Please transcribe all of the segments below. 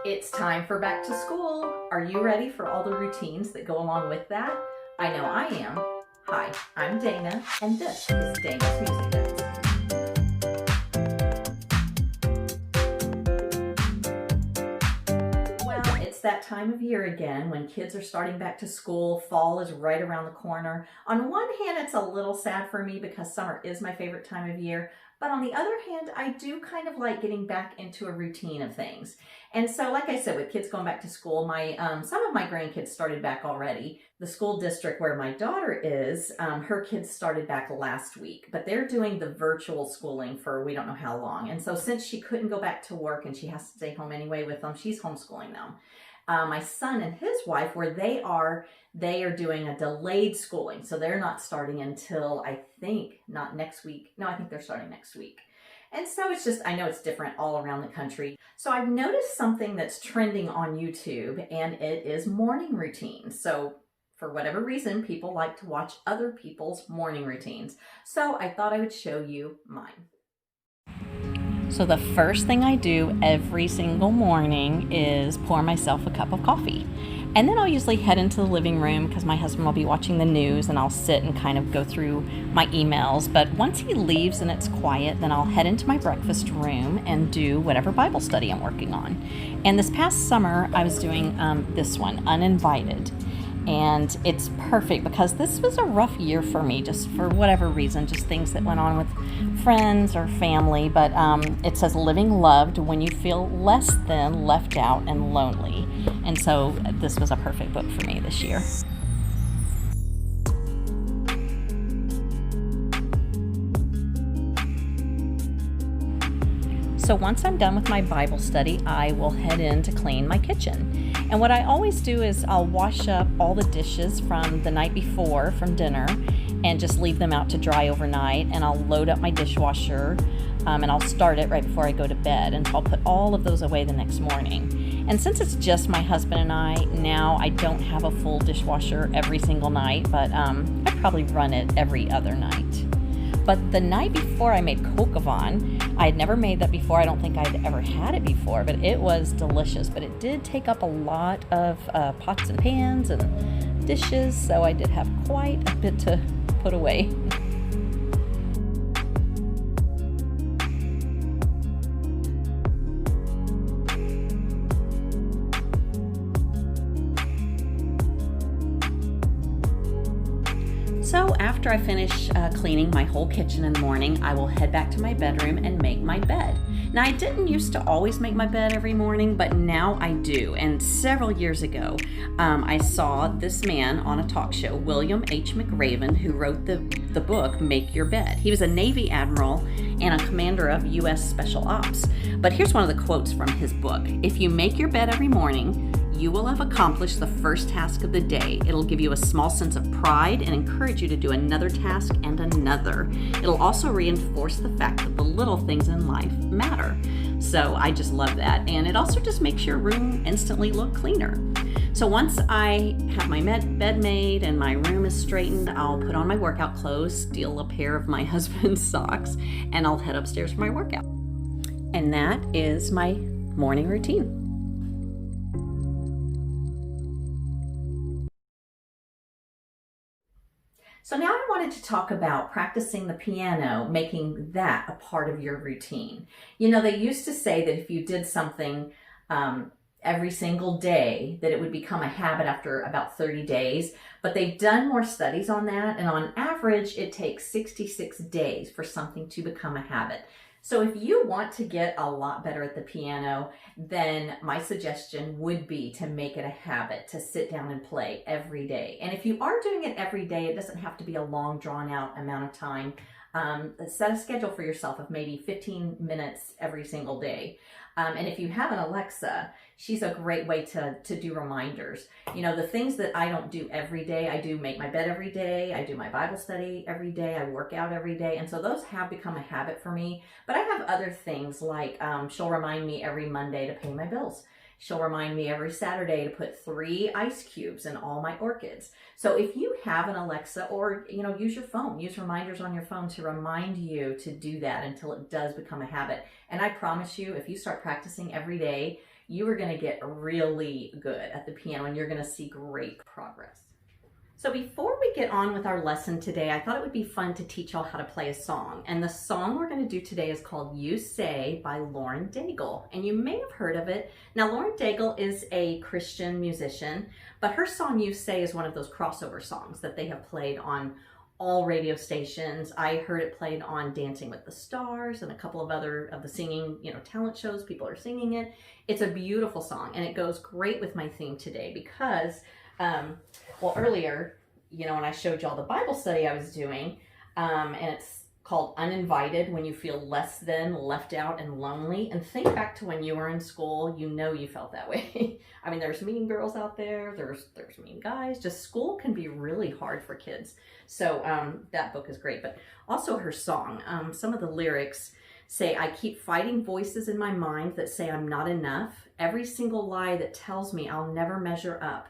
It's time for back to school. Are you ready for all the routines that go along with that? I know I am. Hi, I'm Dayna, and this is Dayna's Music Notes. Well, it's that time of year again when kids are starting back to school. Fall is right around the corner. On one hand, it's a little sad for me because summer is my favorite time of year. But on the other hand, I do kind of like getting back into a routine of things. And so, like I said, with kids going back to school, some of my grandkids started back already. The school district where my daughter is, her kids started back last week, but they're doing the virtual schooling for we don't know how long. And so since she couldn't go back to work and she has to stay home anyway with them, she's homeschooling them. My son and his wife, where they are doing a delayed schooling. So they're not starting until, I think, not next week. No, I think they're starting next week. And so it's just, I know it's different all around the country. So I've noticed something that's trending on YouTube, and it is morning routines. So for whatever reason, people like to watch other people's morning routines. So I thought I would show you mine. So the first thing I do every single morning is pour myself a cup of coffee. And then I'll usually head into the living room because my husband will be watching the news, and I'll sit and kind of go through my emails. But once he leaves and it's quiet, then I'll head into my breakfast room and do whatever Bible study I'm working on. And this past summer, I was doing this one, Uninvited. And it's perfect because this was a rough year for me, just for whatever reason, just things that went on with friends or family. But it says living loved when you feel less than, left out, and lonely. And so this was a perfect book for me this year. So once I'm done with my Bible study, I will head in to clean my kitchen. And what I always do is I'll wash up all the dishes from the night before from dinner and just leave them out to dry overnight. And I'll load up my dishwasher and I'll start it right before I go to bed. And so I'll put all of those away the next morning. And since it's just my husband and I, now I don't have a full dishwasher every single night, but I probably run it every other night. But the night before I made coq I had never made that before. I don't think I'd ever had it before, but it was delicious. But it did take up a lot of pots and pans and dishes, so I did have quite a bit to put away. So after I finish cleaning my whole kitchen in the morning, I will head back to my bedroom and make my bed. Now, I didn't used to always make my bed every morning, but now I do. And several years ago, I saw this man on a talk show, William H. McRaven, who wrote the book, Make Your Bed. He was a Navy admiral and a commander of U.S. Special Ops. But here's one of the quotes from his book. If you make your bed every morning, you will have accomplished the first task of the day. It'll give you a small sense of pride and encourage you to do another task and another. It'll also reinforce the fact that the little things in life matter. So I just love that. And it also just makes your room instantly look cleaner. So once I have my bed made and my room is straightened, I'll put on my workout clothes, steal a pair of my husband's socks, and I'll head upstairs for my workout. And that is my morning routine. So now I wanted to talk about practicing the piano, making that a part of your routine. You know, they used to say that if you did something every single day, that it would become a habit after about 30 days. But they've done more studies on that, and on average, it takes 66 days for something to become a habit. So if you want to get a lot better at the piano, then my suggestion would be to make it a habit to sit down and play every day. And if you are doing it every day, it doesn't have to be a long, drawn-out amount of time. Set a schedule for yourself of maybe 15 minutes every single day. And if you have an Alexa, she's a great way to do reminders. You know, the things that I don't do every day, I do make my bed every day, I do my Bible study every day, I work out every day. And so those have become a habit for me. But I have other things like she'll remind me every Monday to pay my bills. She'll remind me every Saturday to put 3 ice cubes in all my orchids. So if you have an Alexa, or use your phone, use reminders on your phone to remind you to do that until it does become a habit. And I promise you, if you start practicing every day, you are going to get really good at the piano and you're going to see great progress. So before we get on with our lesson today, I thought it would be fun to teach y'all how to play a song. And the song we're going to do today is called You Say by Lauren Daigle. And you may have heard of it. Now, Lauren Daigle is a Christian musician, but her song You Say is one of those crossover songs that they have played on all radio stations. I heard it played on Dancing with the Stars and a couple of other of the singing, talent shows. People are singing it. It's a beautiful song and it goes great with my theme today because earlier, when I showed y'all the Bible study I was doing, and it's called Uninvited, when you feel less than, left out, and lonely. And think back to when you were in school, you felt that way. I mean, there's mean girls out there, there's mean guys. Just school can be really hard for kids. So that book is great. But also her song, some of the lyrics say, I keep fighting voices in my mind that say I'm not enough. Every single lie that tells me I'll never measure up.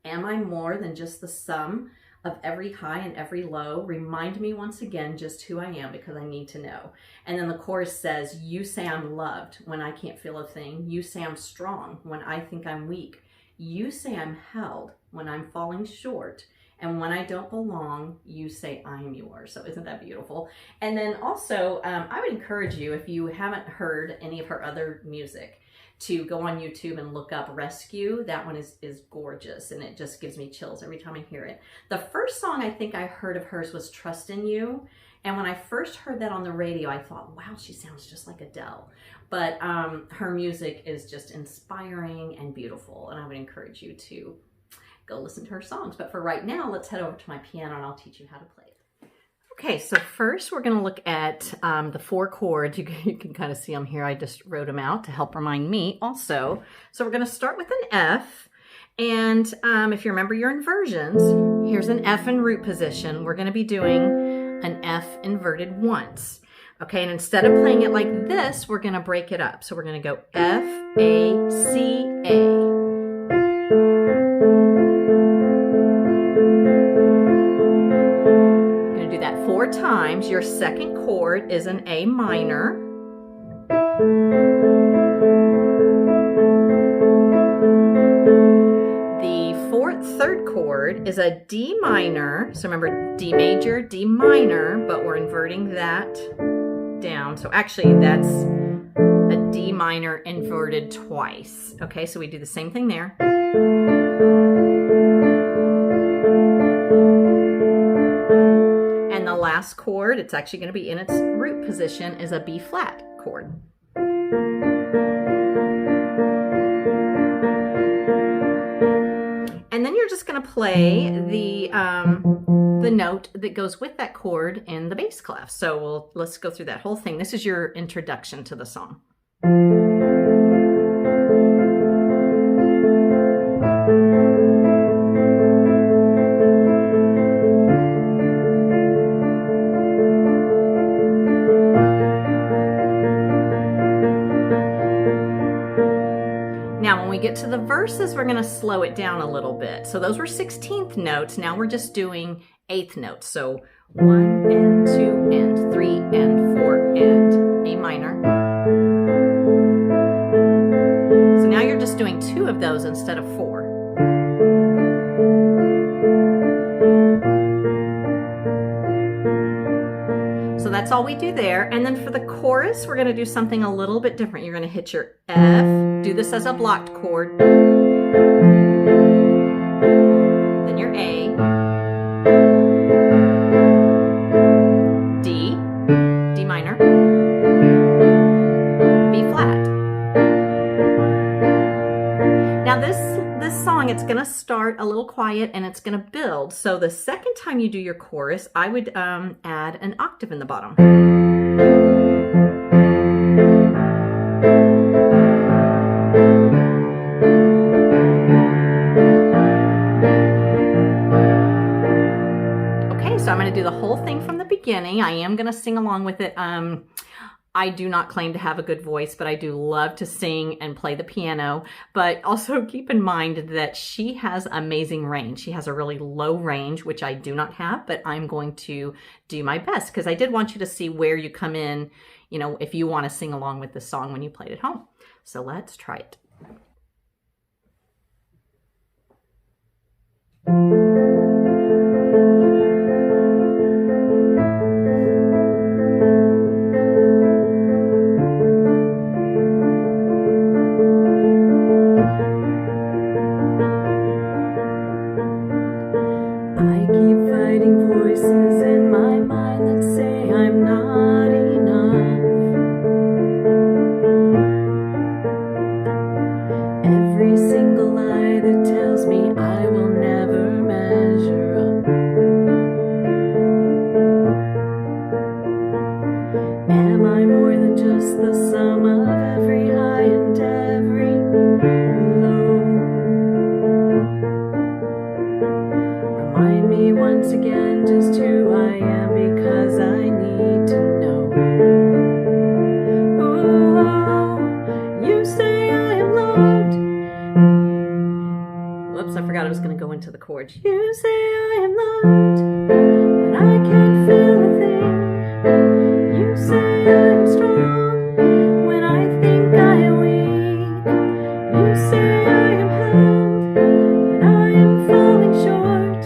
Am I more than just the sum of every high and every low? Remind me once again just who I am because I need to know. And then the chorus says, you say I'm loved when I can't feel a thing. You say I'm strong when I think I'm weak. You say I'm held when I'm falling short. And when I don't belong, you say I'm yours. So isn't that beautiful? And then also, I would encourage you, if you haven't heard any of her other music, to go on YouTube and look up Rescue. That one is gorgeous and it just gives me chills every time I hear it. The first song I think I heard of hers was Trust in You. And when I first heard that on the radio, I thought, wow, she sounds just like Adele. But her music is just inspiring and beautiful. And I would encourage you to go listen to her songs. But for right now, let's head over to my piano and I'll teach you how to play it. Okay, so first we're going to look at the 4 chords. You can kind of see them here. I just wrote them out to help remind me also. So we're going to start with an F. And if you remember your inversions, here's an F in root position. We're going to be doing an F inverted once. Okay, and instead of playing it like this, we're going to break it up. So we're going to go F, A, C, A. Do that 4 times. Your second chord is an A minor. The third chord is a D minor. So remember, D major, D minor, but we're inverting that down. So actually that's a D minor inverted twice. Okay, so we do the same thing there. And the last chord, it's actually going to be in its root position, is a B flat chord. And then you're just going to play the note that goes with that chord in the bass clef. So let's go through that whole thing. This is your introduction to the song. Now, when we get to the verses, we're going to slow it down a little bit. So those were 16th notes. Now we're just doing 8th notes. So 1 and 2 and 3 and 4 and A minor. So now you're just doing 2 of those instead of 4. So that's all we do there. And then for the chorus, we're going to do something a little bit different. You're going to hit your F, do this as a blocked chord, then your A, D, D minor, B flat. Now this song, it's going to start a little quiet and it's going to build. So the second time you do your chorus, I would add an octave in the bottom. Okay, so I'm going to do the whole thing from the beginning. I am going to sing along with it. I do not claim to have a good voice, but I do love to sing and play the piano. But also keep in mind that she has amazing range. She has a really low range, which I do not have, but I'm going to do my best because I did want you to see where you come in, if you want to sing along with the song when you play it at home. So let's try it. Every single lie that tells me I will never measure up. Am I more than just the sum of every high and every low? Remind me once again just who I am, because I need to know. Ooh, you say I am loved. Whoops, I forgot I was going to go into the chords. You say I am loved, but I can't feel a thing. You say I'm strong when I think I am weak. You say I am held when I am falling short,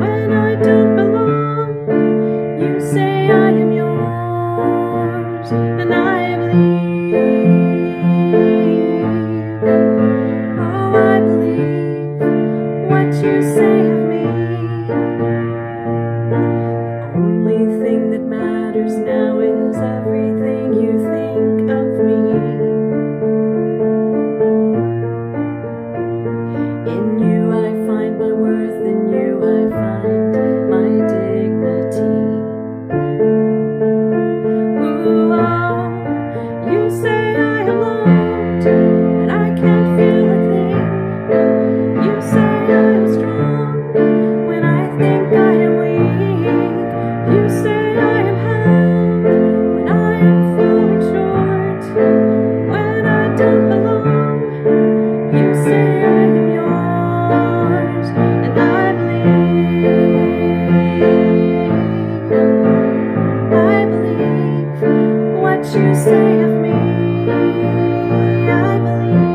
when I don't belong. You say I am yours, and I believe. Oh, I believe what you say of me. Only thing that matters now is everything you think of me. In you I find my worth, in you I find my dignity. Ooh, oh, you say I am loved, and I can't feel a thing. You say I am strong when I think I am weak. You say I am held when I am falling short, when I don't belong. You say I am yours, and I believe what you say of me. I believe.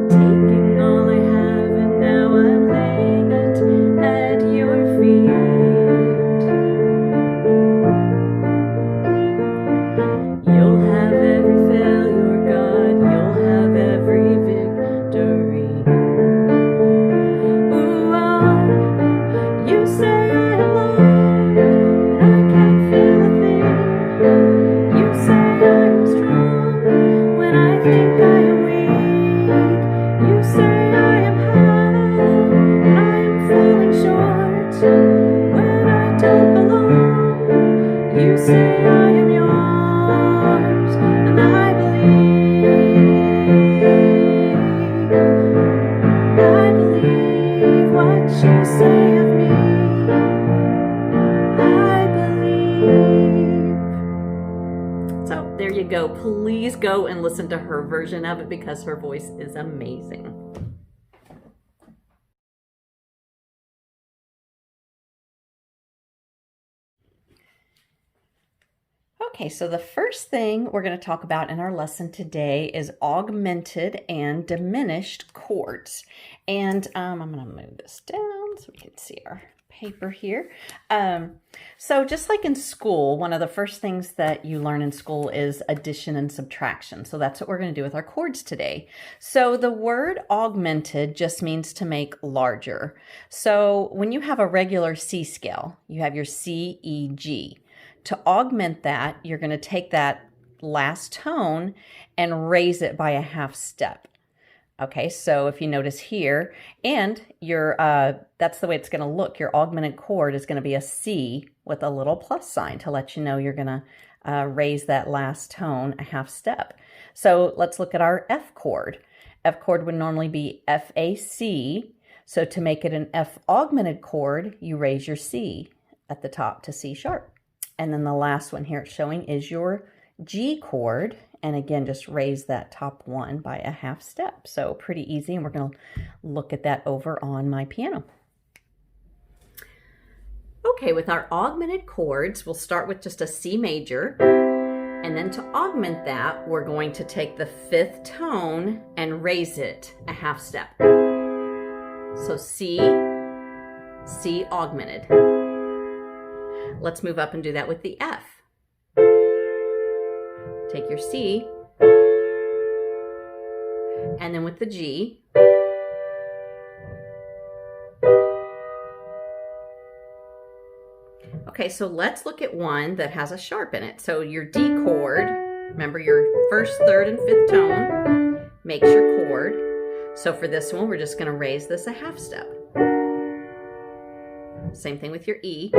Taking all I have and now I'm laying it at your feet. You'll have every failure, God, you'll have every victory. Ooh, oh, you say I am loved, and I can't feel a thing. You say I am strong when I think I am weak. You say I am held when I am falling short, when I don't belong. You say I am yours, and I believe what you say of me. I believe. So there you go. Please go and listen to her version of it because her voice is amazing. Okay, so the first thing we're going to talk about in our lesson today is augmented and diminished chords. And I'm going to move this down so we can see our paper here. So just like in school, one of the first things that you learn in school is addition and subtraction. So that's what we're going to do with our chords today. So the word augmented just means to make larger. So when you have a regular C scale, you have your C, E, G. To augment that, you're going to take that last tone and raise it by a half step. Okay, so if you notice here, and your that's the way it's going to look. Your augmented chord is going to be a C with a little plus sign to let you know you're going to raise that last tone a half step. So let's look at our F chord. F chord would normally be F, A, C. So to make it an F augmented chord, you raise your C at the top to C sharp. And then the last one here it's showing is your G chord. And again, just raise that top one by a half step. So pretty easy. And we're going to look at that over on my piano. Okay, with our augmented chords, we'll start with just a C major. And then to augment that, we're going to take the fifth tone and raise it a half step. So C, C augmented. Let's move up and do that with the F. Take your C, and then with the G, okay, so let's look at one that has a sharp in it. So your D chord remember your first, third, and fifth tone makes your chord. So for this one, we're just going to raise this a half step. Same thing with your E.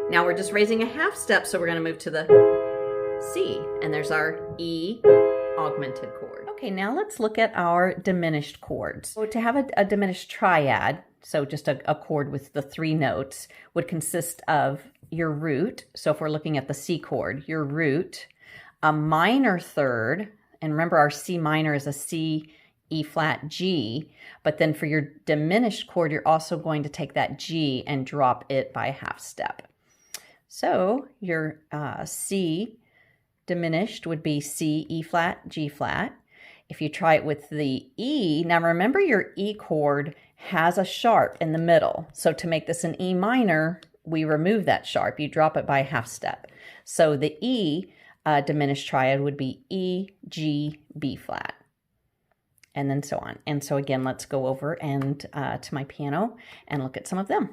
Now we're just raising a half step, so we're going to move to the C, and there's our E augmented chord. Okay, now let's look at our diminished chords. So to have a diminished triad, so just a chord with the 3 notes, would consist of your root. So if we're looking at the C chord, your root, a minor third, and remember our C minor is a C, E flat, G, but then for your diminished chord, you're also going to take that G and drop it by a half step. So your C diminished would be C, E flat, G flat. If you try it with the E, now remember your E chord has a sharp in the middle. So to make this an E minor, we remove that sharp. You drop it by a half step. So the E diminished triad would be E, G, B flat, and then so on. And so again, let's go over and to my piano and look at some of them.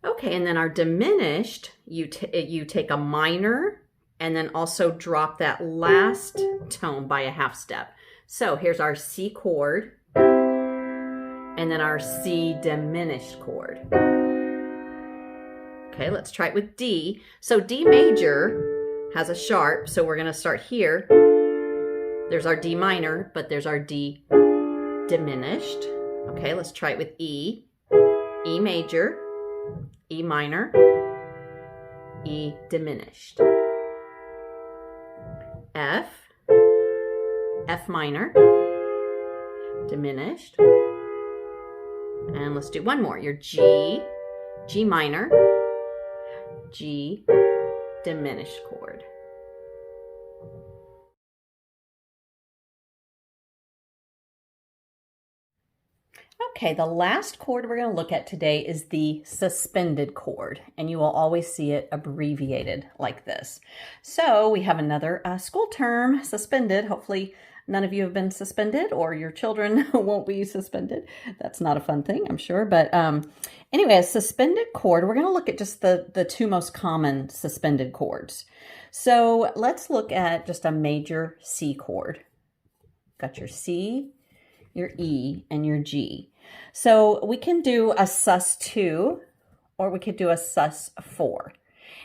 Okay, and then our diminished, you take a minor and then also drop that last tone by a half step. So here's our C chord and then our C diminished chord. Okay, let's try it with D. So D major has a sharp, so we're going to start here. There's our D minor, but there's our D diminished. Okay, let's try it with E. E major, E minor, E diminished. F, F minor, diminished. And let's do one more. Your G, G minor, G diminished chord. Okay, the last chord we're going to look at today is the suspended chord, and you will always see it abbreviated like this. So we have another school term, suspended. Hopefully none of you have been suspended, or your children won't be suspended. That's not a fun thing, I'm sure. But anyway, a suspended chord, we're going to look at just the 2 most common suspended chords. So let's look at just a major C chord. Got your C, your E, and your G. So we can do a sus2 or we could do a sus4.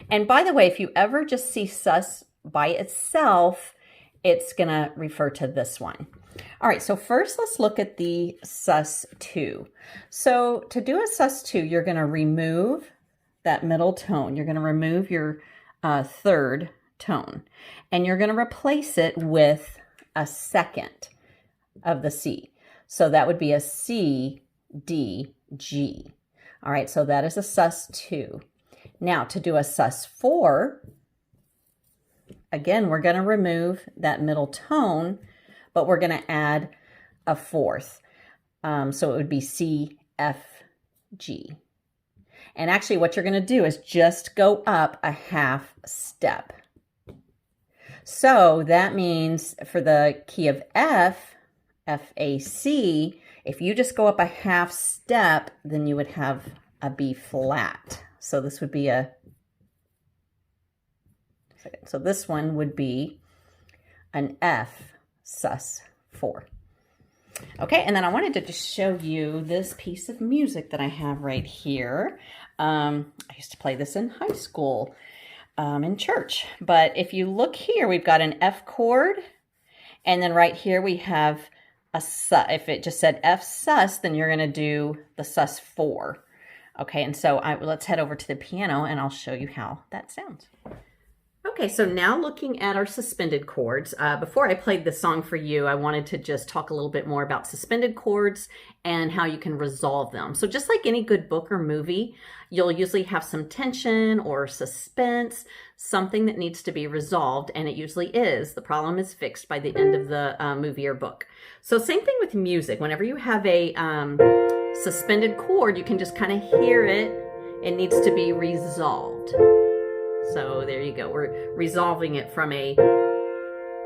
And by the way, if you ever just see sus by itself, it's going to refer to this one. All right, so first let's look at the sus2. So to do a sus2, you're going to remove that middle tone. You're going to remove your third tone, and you're going to replace it with a second of the C. So that would be a C, D, G. All right, so that is a sus2. Now to do a sus4, again, we're going to remove that middle tone, but we're going to add a fourth. So it would be C, F, G. And actually what you're going to do is just go up a half step. So that means for the key of F, F-A-C, if you just go up a half step, then you would have a B flat. So this would be so this one would be an F sus4. Okay, and then I wanted to just show you this piece of music that I have right here. I used to play this in high school, in church. But if you look here, we've got an F chord, and then right here we have a sus. If it just said F sus, then you're going to do the sus4. Okay, and so let's head over to the piano and I'll show you how that sounds. Okay, so now looking at our suspended chords, before I played this song for you, I wanted to just talk a little bit more about suspended chords and how you can resolve them. So just like any good book or movie, you'll usually have some tension or suspense, something that needs to be resolved, and it usually is. The problem is fixed by the end of the movie or book. So same thing with music. Whenever you have a suspended chord, you can just kind of hear it. It needs to be resolved. So there you go. We're resolving it from a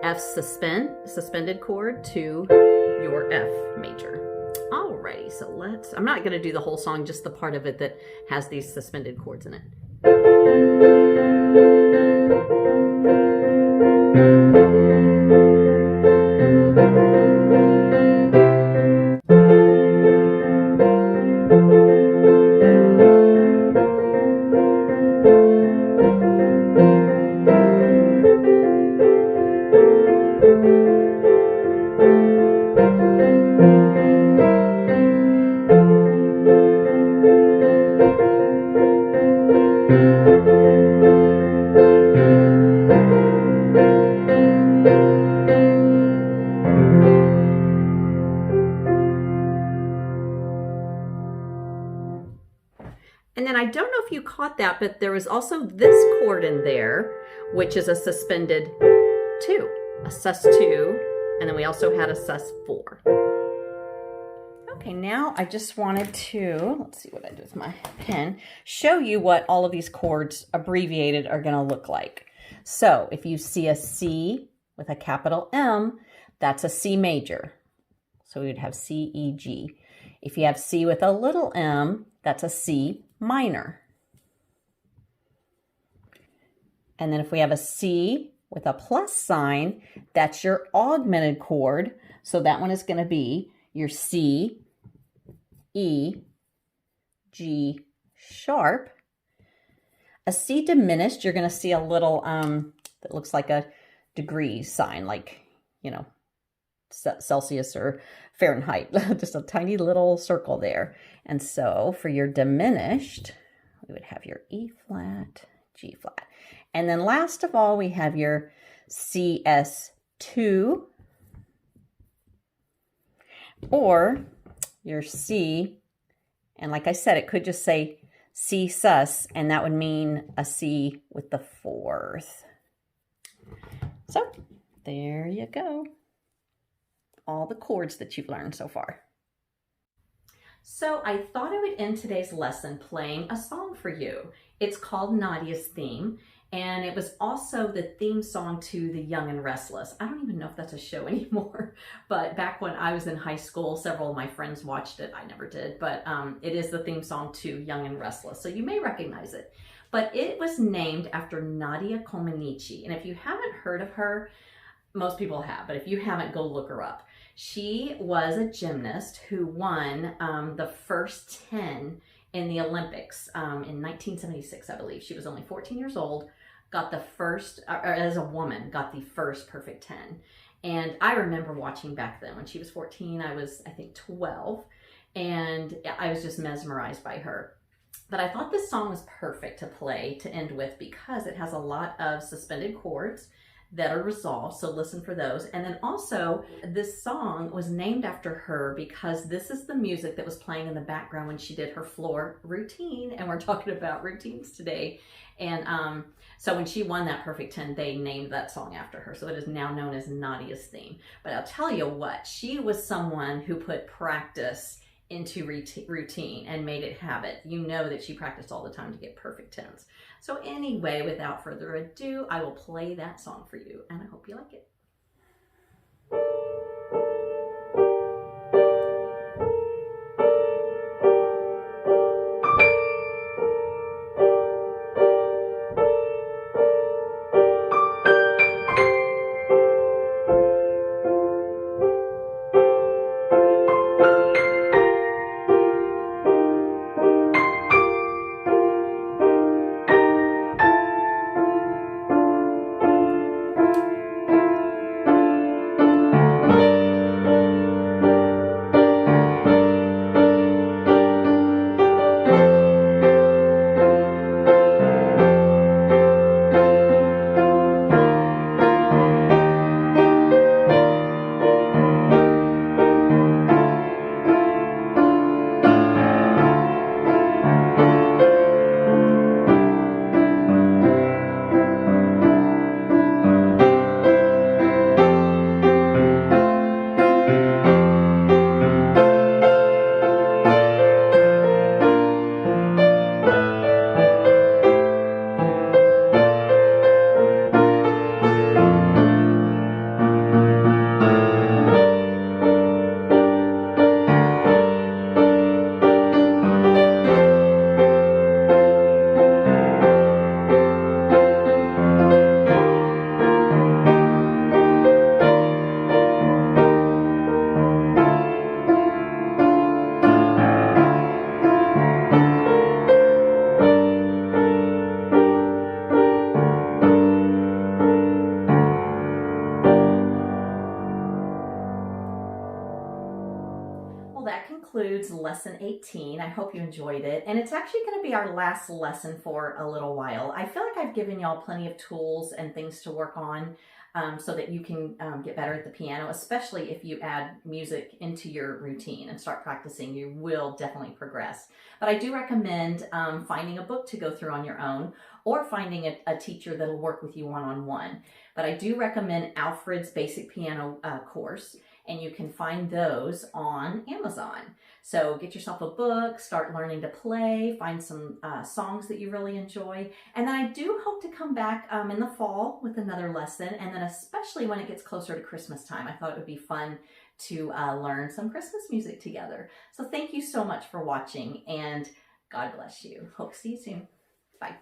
F suspended chord to your F major. Alrighty, so I'm not going to do the whole song, just the part of it that has these suspended chords in it. caught that, but there was also this chord in there, which is a suspended 2, a sus2, and then we also had a sus4. Okay, now I just wanted to, let's see what I do with my pen, show you what all of these chords abbreviated are going to look like. So if you see a C with a capital M, that's a C major. So we would have C, E, G. If you have C with a little m, that's a C minor. And then if we have a C with a plus sign, that's your augmented chord. So that one is going to be your C, E, G sharp. A C diminished, you're going to see a little, that looks like a degree sign, like, you know, Celsius or Fahrenheit, just a tiny little circle there. And so for your diminished, we would have your E flat, G flat. And then last of all, we have your CS2 or your C. And like I said, it could just say C sus, and that would mean a C with the 4th. So there you go. All the chords that you've learned so far. So I thought I would end today's lesson playing a song for you. It's called Nadia's Theme, and it was also the theme song to The Young and Restless. I don't even know if that's a show anymore, but back when I was in high school, several of my friends watched it. I never did, but it is the theme song to Young and Restless, so you may recognize it. But it was named after Nadia Comaneci, and if you haven't heard of her, most people have, but if you haven't, go look her up. She was a gymnast who won the first 10 in the Olympics in 1976, I believe. She was only 14 years old, got the first, or as a woman, got the first perfect 10. And I remember watching back then. When she was 14, I was, I think, 12. And I was just mesmerized by her. But I thought this song was perfect to play to end with because it has a lot of suspended chords that are resolved, so listen for those. And then also, this song was named after her because this is the music that was playing in the background when she did her floor routine, and we're talking about routines today. And so when she won that perfect 10, they named that song after her, so it is now known as Nadia's Theme. But I'll tell you what, she was someone who put practice into routine and made it habit. You know that she practiced all the time to get perfect 10s. So anyway, without further ado, I will play that song for you, and I hope you like it. concludes lesson 18. I hope you enjoyed it. And it's actually going to be our last lesson for a little while. I feel like I've given y'all plenty of tools and things to work on so that you can get better at the piano, especially if you add music into your routine and start practicing. You will definitely progress. But I do recommend finding a book to go through on your own, or finding a teacher that'll work with you one-on-one. But I do recommend Alfred's Basic Piano course, and you can find those on Amazon. So get yourself a book, start learning to play, find some songs that you really enjoy. And then I do hope to come back in the fall with another lesson, and then especially when it gets closer to Christmas time. I thought it would be fun to learn some Christmas music together. So thank you so much for watching, and God bless you. Hope to see you soon. Bye.